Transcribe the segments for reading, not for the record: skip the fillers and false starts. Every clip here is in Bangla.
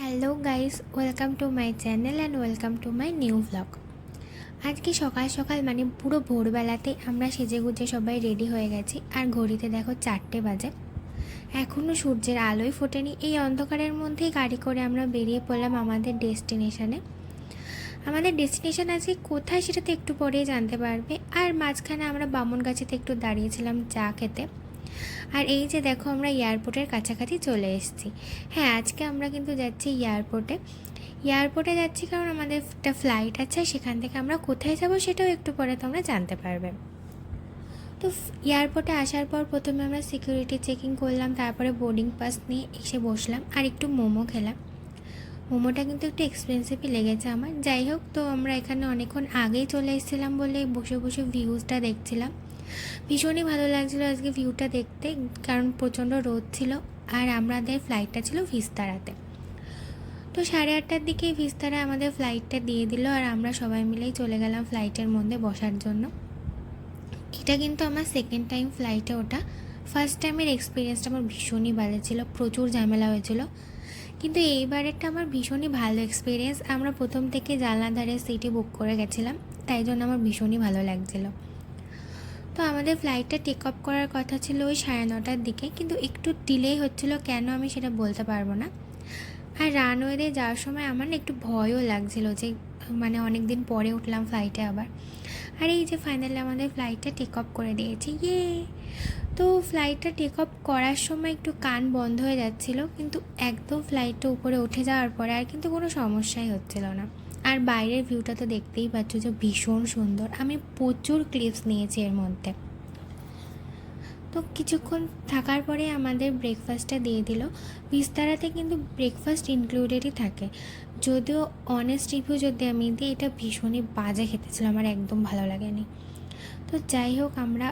Hello guys, welcome to my channel and welcome to my new blog. আজকে সকাল সকাল মানে পুরো ভোরবেলাতে আমরা সেজেগুজে সবাই রেডি হয়ে গেছি। আর ঘড়িতে দেখো 4টে বাজে, এখনও সূর্যের আলোই ফোটেনি। এই অন্ধকারের মধ্যেই গাড়ি করে আমরা বেরিয়ে পড়লাম আমাদের ডেস্টিনেশনে। আমাদের ডেস্টিনেশন আজকে কোথায় সেটা তো একটু পরেই জানতে পারবে। আর মাঝখানে আমরা বামনগাছিতে একটু দাঁড়িয়েছিলাম চা খেতে। আর এই যে দেখো আমরা এয়ারপোর্টের কাছাকাছি চলে এসেছি। হ্যাঁ, আজকে আমরা কিন্তু যাচ্ছি এয়ারপোর্টে যাচ্ছি কারণ আমাদের একটা ফ্লাইট আছে। সেখান থেকে আমরা কোথায় যাব সেটাও একটু পরে তোমরা জানতে পারবে। তো এয়ারপোর্টে আসার পর প্রথমে আমরা সিকিউরিটি চেকিং করলাম, তারপরে বোর্ডিং পাস নিয়ে এসে বসলাম আর একটু মোমো খেলাম। মোমোটা কিন্তু একটু এক্সপেন্সিভই লেগেছে আমার। যাই হোক, তো আমরা এখানে অনেকক্ষণ আগেই চলে এসেছিলাম বলে বসে বসে ভিউজটা দেখছিলাম। ভীষণই ভালো লাগছিলো আজকে ভিউটা দেখতে, কারণ প্রচণ্ড রোদ ছিল। আর আমাদের ফ্লাইটটা ছিল ভিস্তারাতে। তো 8:30টার দিকেই ভিস্তারা আমাদের ফ্লাইটটা দিয়ে দিল আর আমরা সবাই মিলেই চলে গেলাম ফ্লাইটের মধ্যে বসার জন্য। এটা কিন্তু আমার সেকেন্ড টাইম ফ্লাইটে ওটা। ফার্স্ট টাইমের এক্সপিরিয়েন্সটা আমার ভীষণই ভালো ছিল, প্রচুর ঝামেলা হয়েছিল, কিন্তু এইবারেরটা আমার ভীষণই ভালো এক্সপিরিয়েন্স। আমরা প্রথম থেকে জানলা ধারে সিটই বুক করে গেছিলাম, তাই জন্য আমার ভীষণই ভালো লাগছিলো। তো আমাদের ফ্লাইটটা টেক অফ করার কথা ছিল ওই 9:30টার দিকে, কিন্তু একটু ডিলে হচ্ছিল, কেন আমি সেটা বলতে পারবো না। আর রানওয়েতে যাওয়ার সময় আমার না একটু ভয়ও লাগছিল যে মানে অনেক দিন পরে উঠলাম ফ্লাইটে আবার। আর এই যে ফাইনালি আমাদের ফ্লাইটটা টেক অফ করে দিয়েছি, ইয়ে। তো ফ্লাইটটা টেক অফ করার সময় একটু কান বন্ধ হয়ে যাচ্ছিলো, কিন্তু একদম ফ্লাইটটা উপরে উঠে যাওয়ার পরে আর কিন্তু কোনো সমস্যাই হচ্ছিল না। আর বাইরের ভিউটা তো দেখতেই পাচ্ছ যে ভীষণ সুন্দর। আমি প্রচুর ক্লিপস নিয়েছি এর মধ্যে। তো কিছুক্ষণ থাকার পরে আমাদের ব্রেকফাস্টটা দিয়ে দিল। বিস্তারাতে কিন্তু ব্রেকফাস্ট ইনক্লুডেডই থাকে, যদিও অনেস্ট রিভিউ যদি আমি দিই, এটা ভীষণই বাজে খেতে ছিল, আমার একদম ভালো লাগেনি। তো যাই হোক, আমরা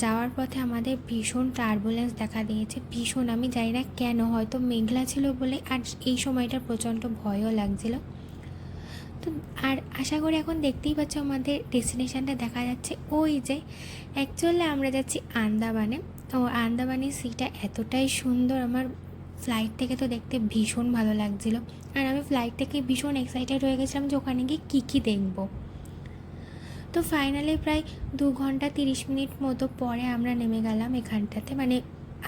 যাওয়ার পথে আমাদের ভীষণ টার্বুলেন্স দেখা দিয়েছে, ভীষণ। আমি জানি না কেন, হয়তো মেঘলা ছিল বলে, আর এই সময়টা প্রচণ্ড ভয়ও লাগছিল। তো আর আশা করি এখন দেখতেই পাচ্ছ আমাদের ডেস্টিনেশানটা দেখা যাচ্ছে ওই যে। অ্যাকচুয়ালি আমরা যাচ্ছি আন্দামানে। ও আন্দামানের সিটা এতটাই সুন্দর, আমার ফ্লাইট থেকে তো দেখতে ভীষণ ভালো লাগছিলো। আর আমি ফ্লাইট থেকে ভীষণ এক্সাইটেড হয়ে গেছিলাম যে ওখানে গিয়ে কী দেখবো। তো ফাইনালি প্রায় 2 ঘন্টা 30 মিনিট মতো পরে আমরা নেমে গেলাম এখানটাতে, মানে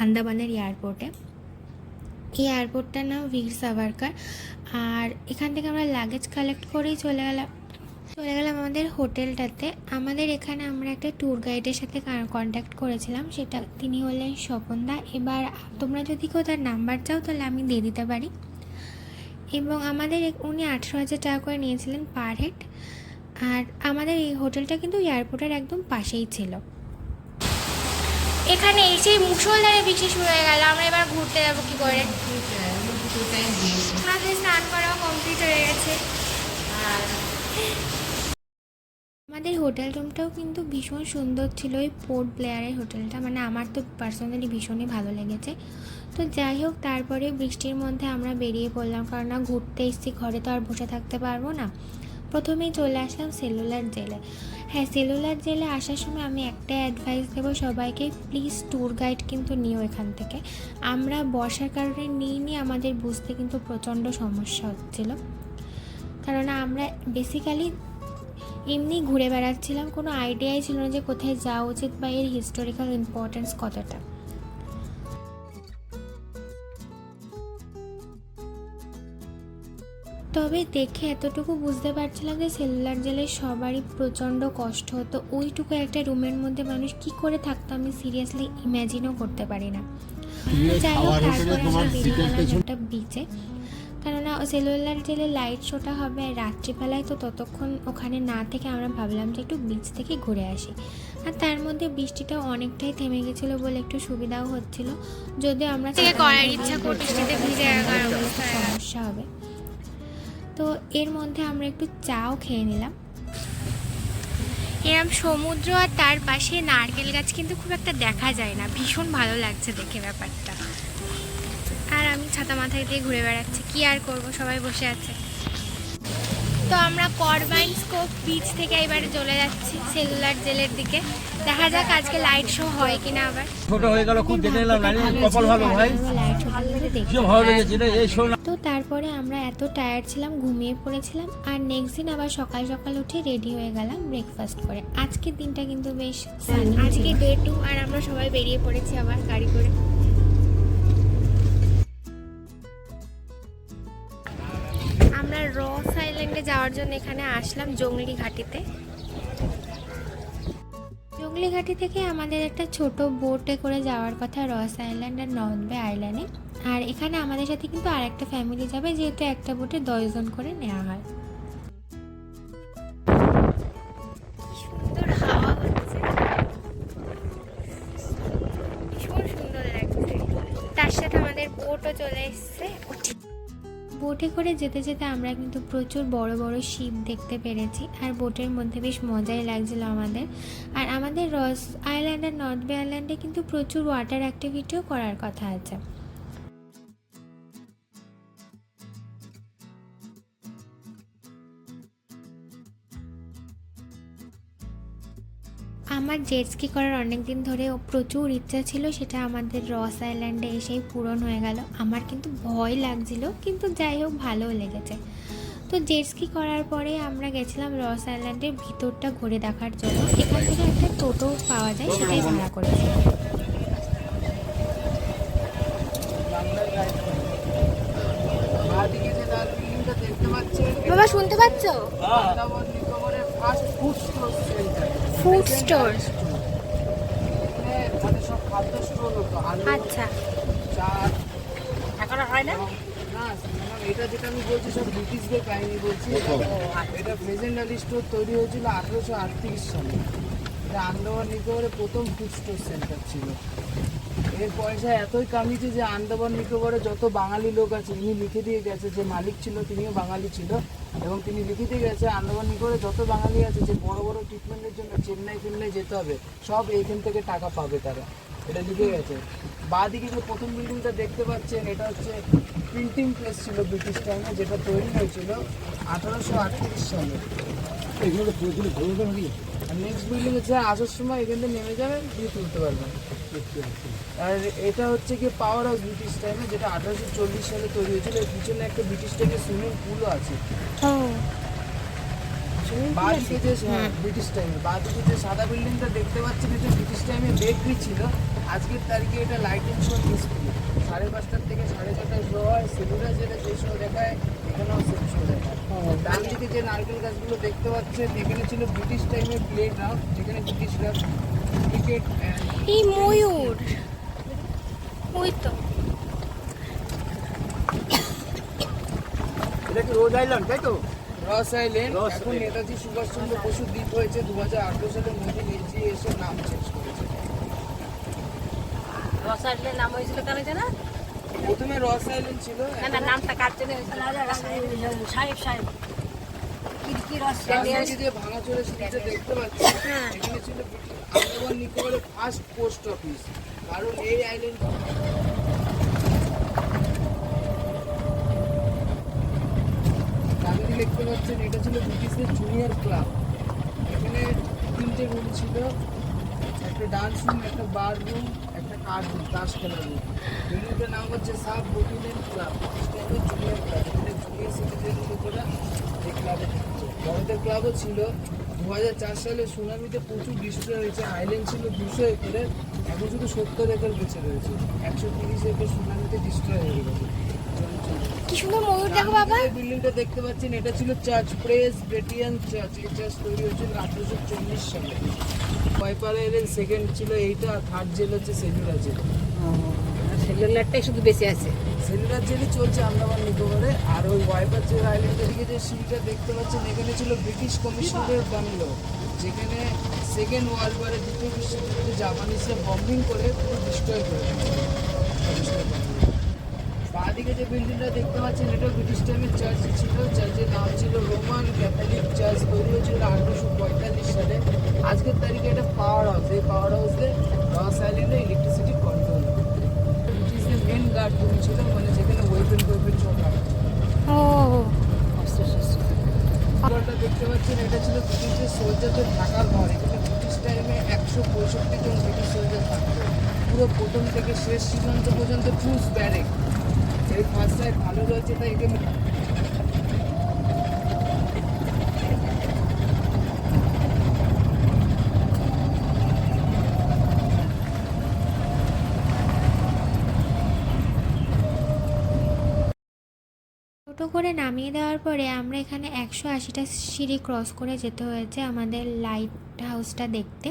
আন্দামানের এয়ারপোর্টে। এই এয়ারপোর্টটার নাম বীর সাভারকার। আর এখান থেকে আমরা লাগেজ কালেক্ট করেই চলে গেলাম আমাদের হোটেলটাতে। আমাদের এখানে আমরা একটা ট্যুর গাইডের সাথে কন্ট্যাক্ট করেছিলাম, সেটা তিনি হলেন স্বপনদা। এবার তোমরা যদি কেউ তার নাম্বার চাও তাহলে আমি দিয়ে দিতে পারি। এবং আমাদের উনি 18,000 টাকা করে নিয়েছিলেন পার হেড। আর আমাদের এই হোটেলটা কিন্তু এয়ারপোর্টের একদম পাশেই ছিল। এখানে এসেই মুষলধারে বৃষ্টি শুরু হয়ে গেল। আমরা এবার ঘুরতে যাবো কী করে? আমাদের স্নান করাও কমপ্লিট হয়ে গেছে। আমাদের হোটেল রুমটাও কিন্তু ভীষণ সুন্দর ছিল, ওই পোর্ট ব্লেয়ারের হোটেলটা, মানে আমার তো পার্সোনালি ভীষণই ভালো লেগেছে। তো যাই হোক, তারপরে বৃষ্টির মধ্যে আমরা বেরিয়ে পড়লাম, কারণ না ঘুরতে এসেছি, ঘরে তো আর বসে থাকতে পারবো না। প্রথমেই চলে আসলাম সেলুলার জেলে। হ্যাঁ, সেলুলার জেলে আসার সময় আমি একটা অ্যাডভাইস দেবো সবাইকে, প্লিজ ট্যুর গাইড কিন্তু নিও এখান থেকে। আমরা বর্ষার কারণে নিইনি, আমাদের বুঝতে কিন্তু প্রচণ্ড সমস্যা হচ্ছিল, কারণ আমরা বেসিক্যালি এমনি ঘুরে বেড়াচ্ছিলাম, কোনো আইডিয়াই ছিল না যে কোথায় যাওয়া উচিত বা এর হিস্টোরিক্যাল ইম্পর্টেন্স কতটা। তবে দেখে এতটুকু বুঝতে পারছিলাম যে সেলুলার জেলে সবারই প্রচণ্ড কষ্ট হতো। ওইটুকু একটা রুমের মধ্যে মানুষ কি করে থাকতো আমি সিরিয়াসলি ইম্যাজিনও করতে পারি না। যাই হোক, তারপরে আমরা বেরিয়ে গেলাম একটা বিচে, কেননা সেলুলার জেলে লাইট শোটা হবে আর রাত্রিবেলায়, তো ততক্ষণ ওখানে না থেকে আমরা ভাবলাম যে একটু বিচ থেকে ঘুরে আসি। আর তার মধ্যে বৃষ্টিটাও অনেকটাই থেমে গেছিলো বলে একটু সুবিধাও হচ্ছিল, যদিও আমরা করার ইচ্ছা করতে সমস্যা হবে। তো এর মধ্যে আমরা একটু চাও খেয়ে নিলাম। এরম সমুদ্র আর তার পাশে নারকেল গাছ কিন্তু খুব একটা দেখা যায় না, ভীষণ ভালো লাগছে দেখে ব্যাপারটা। আর আমি ছাতা মাথায় দিয়ে ঘুরে বেড়াচ্ছি, কি আর করবো, সবাই বসে আছে। তো আমরা করবাইন স্কোপ বিচ থেকে এবারে চলে যাচ্ছি সেলুলার জেলের দিকে। দেখা যাক আজকে লাইট শো হয় কিনা আবার। ছোট হয়ে গেল খুব দেখে নিলাম কপাল ভালো ভাই লাইট শো দেখি। ভালো লেগেছে রে এই শো। তো তারপরে আমরা এত টায়ার্ড ছিলাম, ঘুমিয়ে পড়েছিলাম। আর নেক্সট দিন আবার সকাল সকাল উঠে রেডি হয়ে গেলাম ব্রেকফাস্ট করে। আজকের দিনটা কিন্তু বেশ সানি। আজকে ডে 2 আর আমরা সবাই বেরিয়ে পড়েছি আবার গাড়ি করে। আমরা রস আইল্যান্ডে যাওয়ার জন্য এখানে আসলাম জংলি ঘাটিতে। জংলি ঘাটি থেকে আমাদের একটা ছোট বোটে করে যাওয়ার কথা রস আইল্যান্ড আর নর্থ বে আইল্যান্ডে। আর এখানে আমাদের সাথে কিন্তু আর একটা ফ্যামিলি যাবে, যেহেতু একটা বোটে 10 জন করে নেওয়া হয়। সুন্দর হাওয়া হচ্ছে, ভীষণ সুন্দর লাগছে। তার সাথে আমাদের বোটও চলে এসছে। বোটে করে যেতে যেতে আমরা কিন্তু প্রচুর বড় বড় শিপ দেখতে পেরেছি। আর বোটের মধ্যে বেশ মজাই লাগছিল আমাদের। আর আমাদের রস আইল্যান্ড আর নর্থ বে আইল্যান্ডে কিন্তু প্রচুর ওয়াটার অ্যাক্টিভিটিও করার কথা আছে। আমার জেট স্কি করার অনেক দিন ধরে প্রচুর ইচ্ছা ছিল, সেটা আমাদের রস আইল্যান্ডে এসেই পূরণ হয়ে গেল। আমার কিন্তু ভয় লাগছিল, কিন্তু যাই হোক ভালোও লেগেছে। তো জেট স্কি করার পরে আমরা গেছিলাম রস আইল্যান্ডের ভিতরটা ঘুরে দেখার জন্য। এখান থেকে একটা টোটো পাওয়া যায়, সেটাই ভাড়া করেছি। বাবা শুনতে পাচ্ছ? Food store. আচ্ছা, এখন হয় না। এটা যেটা আমি বলছি সব ব্রিটিশদের কাহিনী বলছি। এটা প্রেজেন্ট ভ্যালি স্টোর তৈরি হয়েছিল 1838 সালে। এটা আন্দামান নিকোবরে প্রথম ফুড স্টোর সেন্টার ছিল। এর পয়সা এতই কামিয়েছে যে আন্দামান নিকোবরে যত বাঙালি লোক আছে, ইনি লিখে দিয়ে গেছে, যে মালিক ছিল তিনিও বাঙালি ছিল, এবং তিনি লিখে দিয়ে গেছে আন্দামান নিকোবরে যত বাঙালি আছে যে বড় বড় ট্রিটমেন্টের জন্য চেন্নাই ফেন্নাই যেতে হবে, সব এইখান থেকে টাকা পাবে তারা, এটা লিখে গেছে। বাঁদিকে যে প্রথম বিল্ডিংটা দেখতে পাচ্ছেন, এটা হচ্ছে প্রিন্টিং প্রেস ছিল ব্রিটিশ টাইমে, যেটা তৈরি হয়েছিল 1838 সালে। আর নেক্সট বিল্ডিং হচ্ছে আসার সময় এখান থেকে নেমে যাবেন, দিয়ে তুলতে পারবেন। আর এটা হচ্ছে কি পাওয়ার হাউস ব্রিটিশ টাইমে, যেটা 1840 সালে তৈরি হয়েছিল। এর পিছনে একটা ব্রিটিশ টাইমের সুইমিং পুলও আছে। বাঁদিকে যে ব্রিটিশ টাইমে বাঁদিকে যে সাদা বিল্ডিংটা দেখতে পাচ্ছেন, এটা ব্রিটিশ টাইমে বেকারি ছিল। আজকের তারিখে এটা লাইটিং শো ডিসপ্লে 5:30 থেকে 6:30 শো হয়। সেলুলার যেটা যে শো দেখায়, এখানেও সেম শো দেখায়। ডান দিকে যে নারকেল গাছগুলো দেখতে পাচ্ছেন, এখানে ছিল ব্রিটিশ টাইমের প্লে গ্রাউন্ড, যেখানে ব্রিটিশরা ক্রিকেট। এই ময়ূর, ওই তো এটা কি রোজ আইল্যান্ড তাই তো? রস আইল্যান্ড। এখন নেতাজি সুভাষচন্দ্র বসু দ্বীপ হয়েছে 2018 সালে। মোদি নিজে এসে নাম চেঞ্জ করেছে। রস আইল্যান্ড নাম হয়েছিল কেন জানা? প্রথমে রস আইল্যান্ড ছিল, না না, নামটা কার জন্য হয়েছিল? সাহেব সাহেব কি রস রাজনীতি দিয়ে ভাঙাচোরা সিরিজে দেখতে পাচ্ছি। এখানে ছিল আন্দামান নিকোবরের ফার্স্ট পোস্ট অফিস, কারণ এই আইল্যান্ড গান্ধী দেখতে পাচ্ছেন, এটা ছিল ব্রিটিশদের জুনিয়র ক্লাব। এখানে 3টে রুম ছিল, একটা ডান্স রুম, একটা বার রুম, একটা কার্ড রুম, তাস খেলার রুম। বিল্ডিংটার নাম হচ্ছে সাব বুটিনেন ক্লাব, জুনিয়র ক্লাব। এখানে জুনিয়র সিটিজেন লোকেরা এই ক্লাবে থাকছে। বড়দের ক্লাবও ছিল। 2004 সালে সুনামিতে প্রচুর ডিস্ট্রয় হয়েছে। আইল্যান্ড ছিল 200 একরের, এখন শুধু 70 একর বেঁচে রয়েছে। 130 একর সুনামিতে ডিস্ট্রয় হয়ে গেছে। কি সুন্দর ময়ূর দেখো বাবা। বিল্ডিংটা দেখতে পাচ্ছেন, এটা ছিল চার্চ, প্রেস ব্রেটিয়ান চার্চ। এই চার্চ তৈরি হয়েছিল 1840 সালে। ওয়াইপারের সেকেন্ড ছিল এইটা, আর থার্ড জেল হচ্ছে সেলুলার জেল। সেলুলারটাই শুধু বেঁচে আছে। সেলুলার জেলই চলছে আন্দামান নিকোবরে। আর ওই ওয়াইপার জেল আইল্যান্ডের দিকে যে সিঁড়িটা দেখতে পাচ্ছেন, এখানে ছিল ব্রিটিশ কমিশনের বাংলো, যেখানে সেকেন্ড ওয়ার্ল্ড ওয়ারের দ্বিতীয় বিশ্বযুদ্ধে জাপানিজরা বম্বিং করে পুরো ডিস্ট্রয় করে দিয়েছিল। বাঁদিকে যে বিল্ডিংটা দেখতে পাচ্ছেন, এটা ব্রিটিশ টাইমের চার্চ ছিল। চার্চের নাম ছিল রোমান ক্যাথলিক চার্চ। তৈরি হয়েছিল 1845 সালে। আজকের তারিখে এটা পাওয়ার হাউস। এই পাওয়ার হাউসে রস আইল্যান্ডে ইলেকট্রিসিটি কন্ট্রোল। ব্রিটিশদের মেন গার্ড রুম ছিল, মানে যেখানে ওয়েপেন সব রাখা। ও ঘরটা দেখতে পাচ্ছেন, এটা ছিল ব্রিটিশের সোলজারদের থাকার ঘর। এখানে ব্রিটিশ টাইমে 165 জন ব্রিটিশ সোলজার থাকতো, পুরো প্রথম থেকে শেষ সীমান্ত পর্যন্ত ট্রুপস ব্যারেক। এই ফার্স্ট সাইড ভালো রয়েছে, তাই এখানে টোটো করে নামিয়ে দেওয়ার পরে আমরা এখানে 180টা সিঁড়ি ক্রস করে যেতে হয়েছে আমাদের লাইট হাউসটা দেখতে।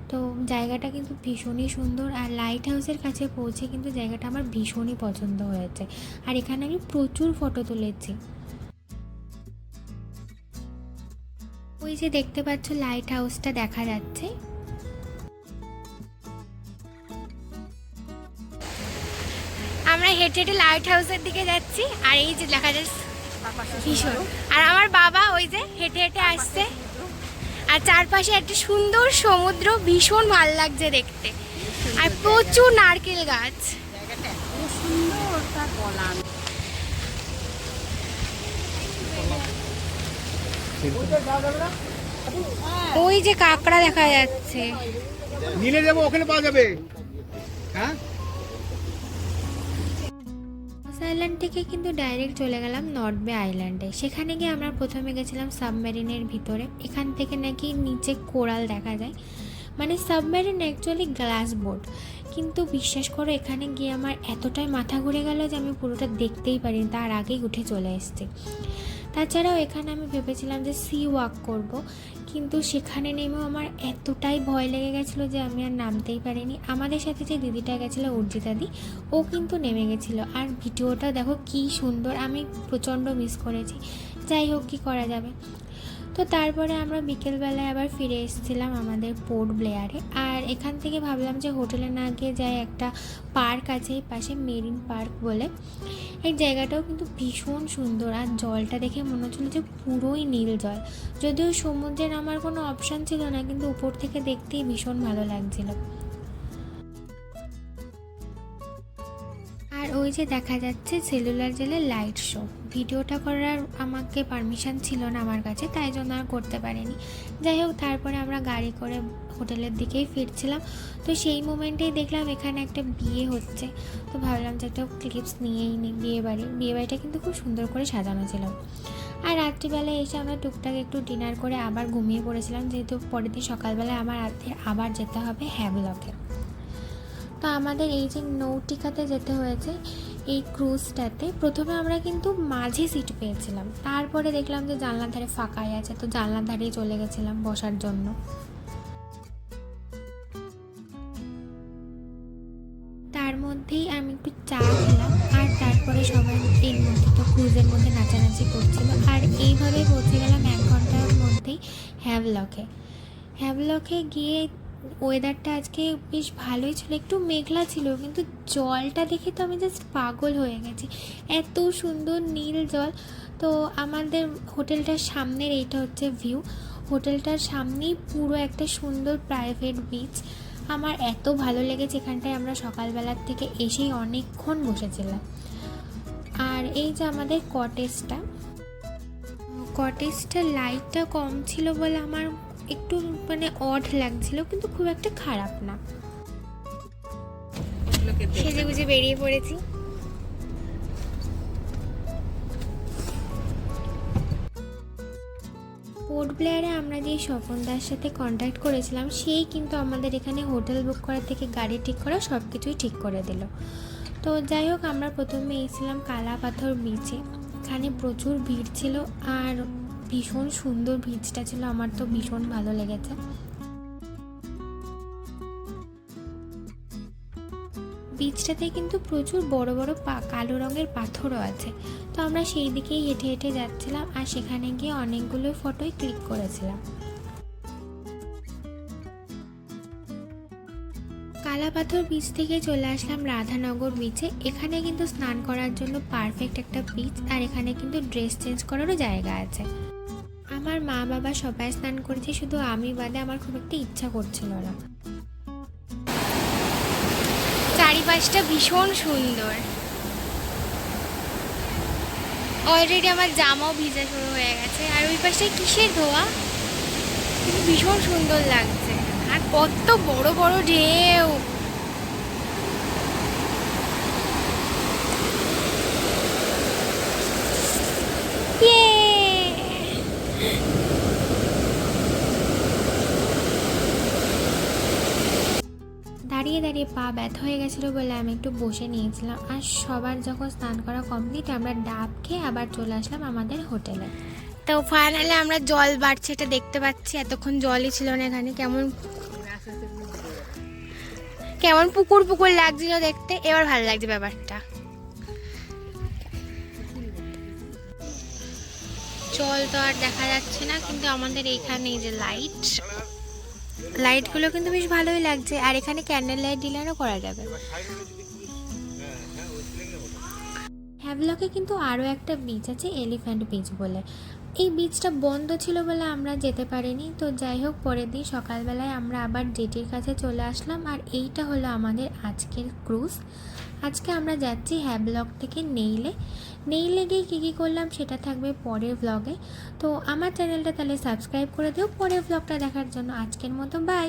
তো জায়গাটা কিন্তু ভীষণই সুন্দর, আর লাইট হাউসের কাছে পৌঁছে কিন্তু জায়গাটা আমার ভীষণই পছন্দ হয়েছে। আর এখানে আমি প্রচুর ফটো তুলেছি। ওই যে দেখতে পাচ্ছ লাইট হাউসটা দেখা যাচ্ছে। আমরা হেঁটে হেঁটে লাইট হাউসের দিকে যাচ্ছি, আর এই যে দেখা যাচ্ছে ভীষণ। আর আমার বাবা ওই যে হেঁটে হেঁটে আসছে, আর চারপাশে একটা সুন্দর সমুদ্র, ভীষণ ভালো লাগছে দেখতে, আর প্রচুর নারকেল গাছ। ওই যে কাঁকড়া দেখা যাচ্ছে। নিলে যাবো, ওখানে পাওয়া যাবে। হ্যাঁ, আইল্যান্ড থেকে কিন্তু ডাইরেক্ট চলে গেলাম নর্থ বে আইল্যান্ডে। সেখানে গিয়ে আমরা প্রথমে গেছিলাম সাবমেরিনের ভিতরে। এখান থেকে নাকি নিচে কোরাল দেখা যায়, মানে সাবমেরিন অ্যাকচুয়ালি গ্লাস বোট। কিন্তু বিশ্বাস করো এখানে গিয়ে আমার এতটাই মাথা ঘুরে গেল যে আমি পুরোটা দেখতেই পারিনি, তার আগেই উঠে চলে এসেছি। তাছাড়াও এখানে আমি ভেবেছিলাম যে সি ওয়াক করব, কিন্তু সেখানে নেমেও আমার এতটাই ভয় লেগে গেছিলো যে আমি আর নামতেই পারিনি। আমাদের সাথে যে দিদিটা গেছিলো অর্জিতাদি, ও কিন্তু নেমে গেছিলো। আর ভিডিওটা দেখো কী সুন্দর, আমি প্রচণ্ড মিস করেছি। যাই হোক, কী করা যাবে। তো তারপরে আমরা বিকেলবেলায় আবার ফিরে এসেছিলাম আমাদের পোর্ট ব্লেয়ারে। আর এখান থেকে ভাবলাম যে হোটেলে না গিয়ে যাই, একটা পার্ক আছে এই পাশে, মেরিন পার্ক বলে। এই জায়গাটাও কিন্তু ভীষণ সুন্দর, আর জলটা দেখে মনে হচ্ছিল যে পুরোই নীল জল। যদিও সমুদ্রের আমার কোনো অপশান ছিল না, কিন্তু উপর থেকে দেখতেই ভীষণ ভালো লাগছিল। আর ওই যে দেখা যাচ্ছে সেলুলার জেলের লাইট শো। ভিডিওটা করার আমাকে পারমিশন ছিল না আমার কাছে, তাই জন্য আর করতে পারিনি। যাই হোক, তারপরে আমরা গাড়ি করে হোটেলের দিকেই ফিরছিলাম। তো সেই মোমেন্টেই দেখলাম এখানে একটা বিয়ে হচ্ছে। তো ভাবলাম যে একটা ক্লিপস নিয়েই নিই। বিয়েবাড়িটা কিন্তু খুব সুন্দর করে সাজানো ছিল। আর রাত্রিবেলায় এসে আমরা টুকটাক একটু ডিনার করে আবার ঘুমিয়ে পড়েছিলাম, যেহেতু পরের দিন সকালবেলায় আমার আবার যেতে হবে হ্যাভলকে। তো আমাদের এই যে নৌটিকাতে যেতে হয়েছে, এই ক্রুজটাতে প্রথমে আমরা কিন্তু মাঝে সিট পেয়েছিলাম, তারপরে দেখলাম যে জানলার ধারে ফাঁকাই আছে, তো জানলার ধারেই চলে গেছিলাম বসার জন্য। তার মধ্যেই আমি একটু চা খেলাম, আর তারপরে সবাই এর মধ্যে তো ক্রুজের মধ্যে নাচানাচি করছিল। আর এইভাবে পৌঁছে গেলাম 1 ঘন্টার মধ্যেই হ্যাভলকে গিয়ে ওয়েদারটা আজকে বেশ ভালোই ছিল, একটু মেঘলা ছিল, কিন্তু জলটা দেখে তো আমি জাস্ট পাগল হয়ে গেছি, এত সুন্দর নীল জল। তো আমাদের হোটেলটার সামনের এইটা হচ্ছে ভিউ। হোটেলটার সামনেই পুরো একটা সুন্দর প্রাইভেট বিচ। আমার এত ভালো লেগেছে এখানটায়, আমরা সকালবেলার থেকে এসেই অনেকক্ষণ বসেছিলাম। আর এই যে আমাদের কটেজটার লাইটটা কম ছিল বলে আমার একটু মানে অড লাগছিল, কিন্তু খুব একটা খারাপ না। সেজে গুজে বেরিয়ে পড়েছি। পোর্ট ব্লেয়ারে আমরা যে স্বপনদার সাথে কন্ট্যাক্ট করেছিলাম, সেই কিন্তু আমাদের এখানে হোটেল বুক করা থেকে গাড়ি ঠিক করা সব কিছুই ঠিক করে দিল। তো যাই হোক, আমরা প্রথমে এসেছিলাম কালাপাথর বিচে। এখানে প্রচুর ভিড় ছিল, আর ভীষণ সুন্দর বিচটা ছিল, আমার তো ভীষণ ভালো লেগেছে। বিচটাতে কিন্তু প্রচুর বড় বড় কালো রঙের পাথরও আছে। তো আমরা সেই দিকেই হেঁটে হেঁটে যাচ্ছিলাম, আর সেখানে গিয়ে অনেকগুলো ফটোই ক্লিক করেছিলাম। কালাপাথর বিচ থেকে চলে আসলাম রাধানগর বিচে। এখানে কিন্তু স্নান করার জন্য পারফেক্ট একটা বিচ, আর এখানে কিন্তু ড্রেস চেঞ্জ করারও জায়গা আছে। আমার মা বাবা সবাই স্নান করেছে, শুধু আমি বাদে। আমার খুব একটা ইচ্ছা করছিল না। চারিপাশটা ভীষণ সুন্দর। অলরেডি আমার জামাও ভিজা শুরু হয়ে গেছে। আর ওই পাশে কিসের ধোয়া, কিন্তু ভীষণ সুন্দর লাগছে। আর কত বড় বড় ঢেউ। দাঁড়িয়ে দাঁড়িয়ে পা ব্যথা হয়ে গেছিলো বলে আমি একটু বসে নিয়েছিলাম। আর সবার যখন স্নান করা কমপ্লিট, আমরা ডাব খেয়ে আবার চলে আসলাম আমাদের হোটেলে। তো ফাইনালি আমরা জল বাড়ছে এটা দেখতে পাচ্ছি। এতক্ষণ জলই ছিল না এখানে। কেমন কেমন পুকুর পুকুর লাগছিল দেখতে, এবার ভালো লাগছে ব্যাপারটা। জল তো আর দেখা যাচ্ছে না, কিন্তু আমাদের এইখানে এই যে লাইটগুলো কিন্তু বেশ ভালোই লাগছে। আর এখানে ক্যান্ডেল লাইট ডিনারও করা যাবে। হ্যাভলকে কিন্তু আরও একটা বিচ আছে, এলিফ্যান্ট বিচ বলে। এই বিচটা বন্ধ ছিল বলে আমরা যেতে পারিনি। তো যাই হোক, পরের দিন সকালবেলায় আমরা আবার জেটির কাছে চলে আসলাম। আর এইটা হলো আমাদের আজকের ক্রুজ। আজকে আমরা যাচ্ছি হ্যাভলক থেকে নেইলে গিয়ে কী কী করলাম সেটা থাকবে পরের ব্লগে। তো আমার চ্যানেলটা তাহলে সাবস্ক্রাইব করে দিও পরের ব্লগটা দেখার জন্য। আজকের মতো বাই।